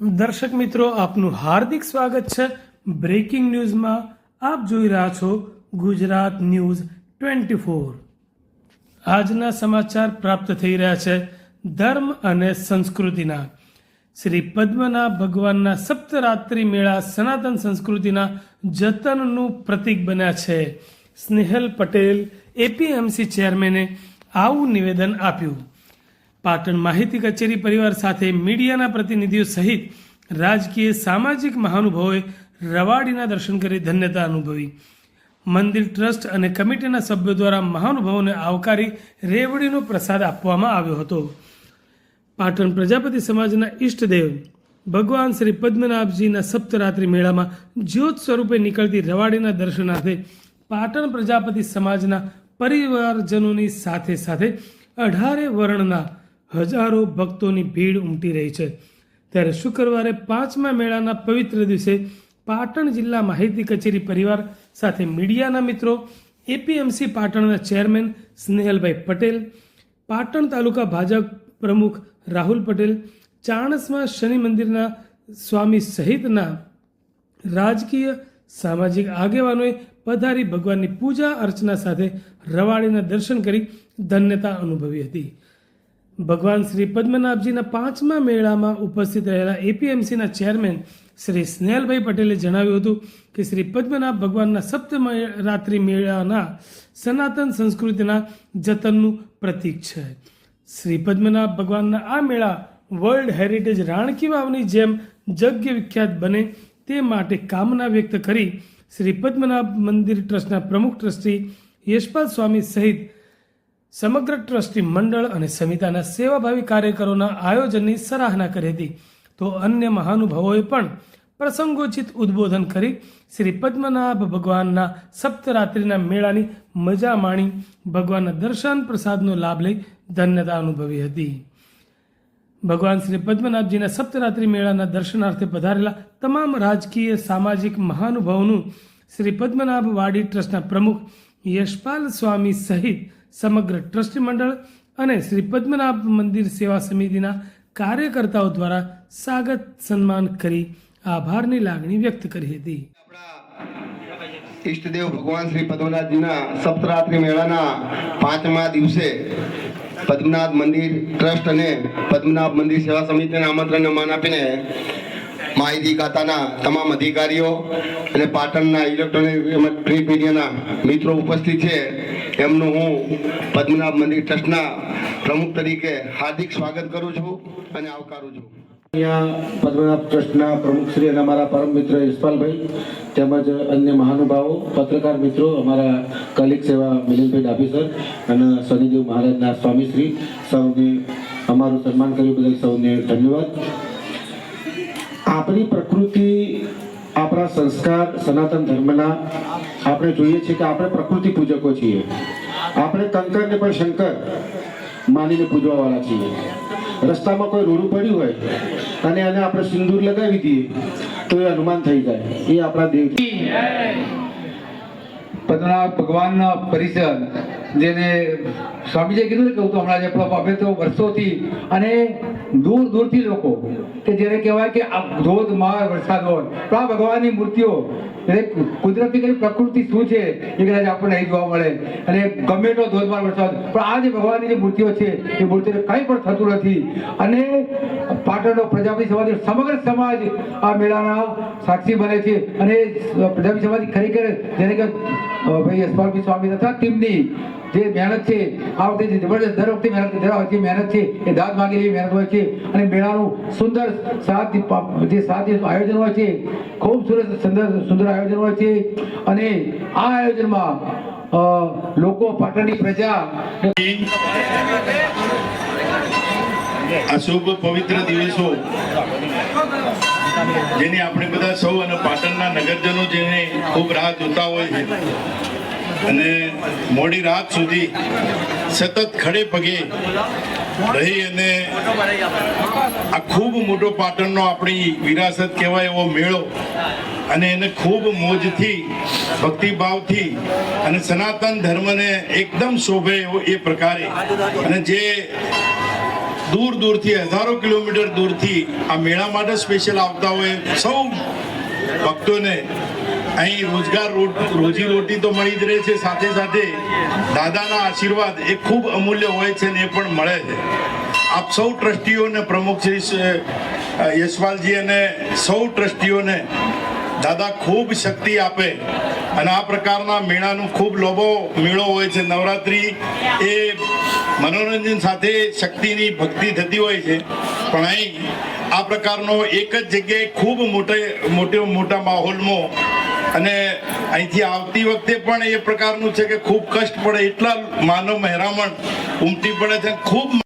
દર્શક મિત્રો, આપનું હાર્દિક સ્વાગત છે બ્રેકિંગ ન્યૂઝમાં. આપ જોઈ રહ્યા છો ગુજરાત ન્યૂઝ 24. આજના સમાચાર પ્રાપ્ત થઈ રહ્યા છે ધર્મ અને સંસ્કૃતિના. શ્રી પદ્મનાભ ભગવાનના સપ્તરાત્રિ મેળા સનાતન સંસ્કૃતિના જતનનું પ્રતીક બન્યા છે. સ્નેહલ પટેલ એપીએમસી ચેરમેને આવું નિવેદન આપ્યું. પાટણ માહિતી કચેરી પરિવાર સાથે મીડિયાના પ્રતિનિધિઓ સહિત રાજકીય સામાજિક મહાનુભાવોએ રવાડીના દર્શન કરી ધન્યતા અનુભવી. મંદિર ટ્રસ્ટ અને કમિટીના સભ્યો દ્વારા મહાનુભાવોને આવકારી રેવડીનો પ્રસાદ આપવામાં આવ્યો હતો. પાટણ પ્રજાપતિ સમાજના ઈષ્ટદેવ ભગવાન શ્રી પદ્મનાભજીના સપ્તરાત્રિ મેળામાં જ્યોત સ્વરૂપે નીકળતી રવાડીના દર્શનાર્થે પાટણ પ્રજાપતિ સમાજના પરિવારજનોની સાથે સાથે 18 વર્ણના હજારો ભક્તોની ભીડ ઉમટી રહી છે. ત્યારે શુક્રવારે 5મા મેળાના પવિત્ર દિવસે પાટણ જિલ્લા માહિતી કચેરી પરિવાર સાથે મીડિયાના મિત્રો, એપીએમસી પાટણના ચેરમેન સ્નેહલભાઈ પટેલ, પાટણ તાલુકા ભાજપ પ્રમુખ રાહુલ પટેલ, ચાણસ્મા શનિ મંદિરના સ્વામી સહિતના રાજકીય સામાજિક આગેવાનોએ પધારી ભગવાનની પૂજા અર્ચના સાથે રવાડીના દર્શન કરી ધન્યતા અનુભવી હતી. ભગવાન શ્રી પદ્મનાભજીના 5મા મેળામાં ઉપસ્થિત રહેલા એપીએમસીના ચેરમેન શ્રી સ્નેહલભાઈ પટેલે જણાવ્યું હતું કે શ્રી પદ્મનાભ ભગવાનના સપ્તરાત્રિ મેળાના સનાતન સંસ્કૃતિના જતનનું પ્રતીક છે. શ્રી પદ્મનાભ ભગવાનના આ મેળા વર્લ્ડ હેરિટેજ રાણકી વાવની જેમ જગ્ય વિખ્યાત બને તે માટે કામના વ્યક્ત કરી શ્રી પદ્મનાભ મંદિર ટ્રસ્ટના પ્રમુખ ટ્રસ્ટી યશપાલ સ્વામી સહિત સમગ્ર ટ્રસ્ટી મંડળ અને સમિતિના સેવાભાવી કાર્યકરોના આયોજનની સરાહના કરી હતી. તો અન્ય મહાનુભાવોએ પણ પ્રસંગોચિત ઉદ્બોધન કરી શ્રી પદ્મનાભ ભગવાનના સપ્તરાત્રિના મેળાની મજા માણી ભગવાનના દર્શન પ્રસાદનો લાભ લઈ ધન્યતા અનુભવી હતી. ભગવાન શ્રી પદ્મનાભજીના સપ્તરાત્રિ મેળાના દર્શનાર્થે પધારેલા તમામ રાજકીય સામાજિક મહાનુભાવોનું શ્રી પદ્મનાભ વાડી ટ્રસ્ટના પ્રમુખ યશપાલ સ્વામી સહિત સમગ્ર ટ્રસ્ટી મંડળ અને શ્રી પદ્મનાભ મંદિર સેવા સમિતિના કાર્યકર્તાઓ દ્વારા સ્વાગત સન્માન કરી આભારની લાગણી વ્યક્ત કરી હતી. ઈષ્ટદેવ ભગવાન શ્રી પદ્મનાભજીના સપ્તરાત્રિ મેળાના 5મા દિવસે પદ્મનાભ મંદિર ટ્રસ્ટ અને પદ્મનાભ મંદિર સેવા સમિતિને આમંત્રણને માન આપીને માહિતી ખાતાના તમામ અધિકારીઓ અને પાટણના ઇલેક્ટ્રોનિક પ્રિન્ટ મીડિયાના મિત્રો ઉપસ્થિત છે, એમનું હું પદ્મનાભ મંદિર ટ્રસ્ટના પ્રમુખ તરીકે હાર્દિક સ્વાગત કરું છું અને આવકારું છું. અહીંયા પદ્મનાભ ટ્રસ્ટના પ્રમુખ શ્રી અને અમારા પરમ મિત્ર યશપાલભાઈ તેમજ અન્ય મહાનુભાવો, પત્રકાર મિત્રો, અમારા કલિક સેવા મિલિંદભાઈ ડાભી સર અને શનિદેવ મહારાજના સ્વામીશ્રી, સૌને અમારું સન્માન કર્યું બદલ સૌને ધન્યવાદ. આપણી પ્રકૃતિ, આપણા સંસ્કાર સનાતન ધર્મના આપણે જોઈએ છીએ કે આપણે પ્રકૃતિ પૂજકો છીએ. આપણે કંકરને પણ શંકર માનીને પૂજવાવાળા છીએ. રસ્તામાં કોઈ રોડું પડ્યું હોય અને એને આપણે સિંદૂર લગાવી દઈએ તો એ હનુમાન થઈ જાય. એ આપણા દેવ. પદ્મનાભ ભગવાનનો પરિસર, જેને સ્વામીજીએ કીધું કે હું તો હમણાં જે અમે તો વર્ષોથી અને દૂર દૂરથી લોકો કે જેને કહેવાય કે આ ધોધમાર વરસાદ હોય તો આ ભગવાનની મૂર્તિઓ, એટલે કુદરતી કઈ પ્રકૃતિ શું છે એ કદાચ આપણને અહીં જોવા મળે. અને ગમે તો ધોધમાર વરસાદ, પણ આ જે ભગવાનની જે મૂર્તિઓ છે એ મૂર્તિને કંઈ પણ થતું નથી. અને પાટણનો પ્રજાપતિ સમાજ, સમગ્ર સમાજ આ મેળાના સાક્ષી બને છે. અને પ્રજાપતિ સમાજ ખરેખર જેને કે ભાઈ યશપાલભાઈ સ્વામી તથા ટીમની જે મહેનત છે, આ વખતે જે જબરદસ્ત દર વખતે મહેનત છે એ દાદ માંગેલી મહેનત હોય છે. અને મેળાનું સુંદર સાત આયોજન હોય છે, ખૂબ સુંદર આયોજન હોય છે. અને આ આયોજનમાં લોકો, પાટણની પ્રજા આ શુભ પવિત્ર દિવસો જેની આપણે બધા સૌ અને પાટણના નગરજનો જેને ખૂબ રાહ જોતા હોય છે અને મોડી રાત સુધી સતત ખડે પગે રહી અને આ ખૂબ મોટો પાટણનો આપણી વિરાસત કહેવાય એવો મેળો અને એને ખૂબ મોજથી, ભક્તિભાવથી અને સનાતન ધર્મને એકદમ શોભે એવો એ પ્રકારે અને જે દૂર દૂરથી હજારો કિલોમીટર દૂરથી આ મેળા માટે સ્પેશિયલ આવતા હોય સૌ ભક્તોને અહીં રોજી રોટી તો મળી જ રહે છે, સાથે સાથે દાદાના આશીર્વાદ એ ખૂબ અમૂલ્ય હોય છે ને એ પણ મળે છે. આપ સૌ ટ્રસ્ટીઓને, પ્રમુખ શ્રી યશપાલજી અને સૌ ટ્રસ્ટીઓને દાદા ખૂબ શક્તિ આપે અને આ પ્રકારના મેળાનું ખૂબ લોભો મેળો હોય છે. નવરાત્રિ એ મનોરંજન સાથે શક્તિની ભક્તિ થતી હોય છે, પણ અહીં આ પ્રકારનો એક જ જગ્યાએ ખૂબ મોટા માહોલમાં અને અહીંથી આવતી વખતે પણ એ પ્રકારનું છે કે ખૂબ કષ્ટ પડે, એટલા માનવ મહેરામણ ઉમટી પડે છે. ખૂબ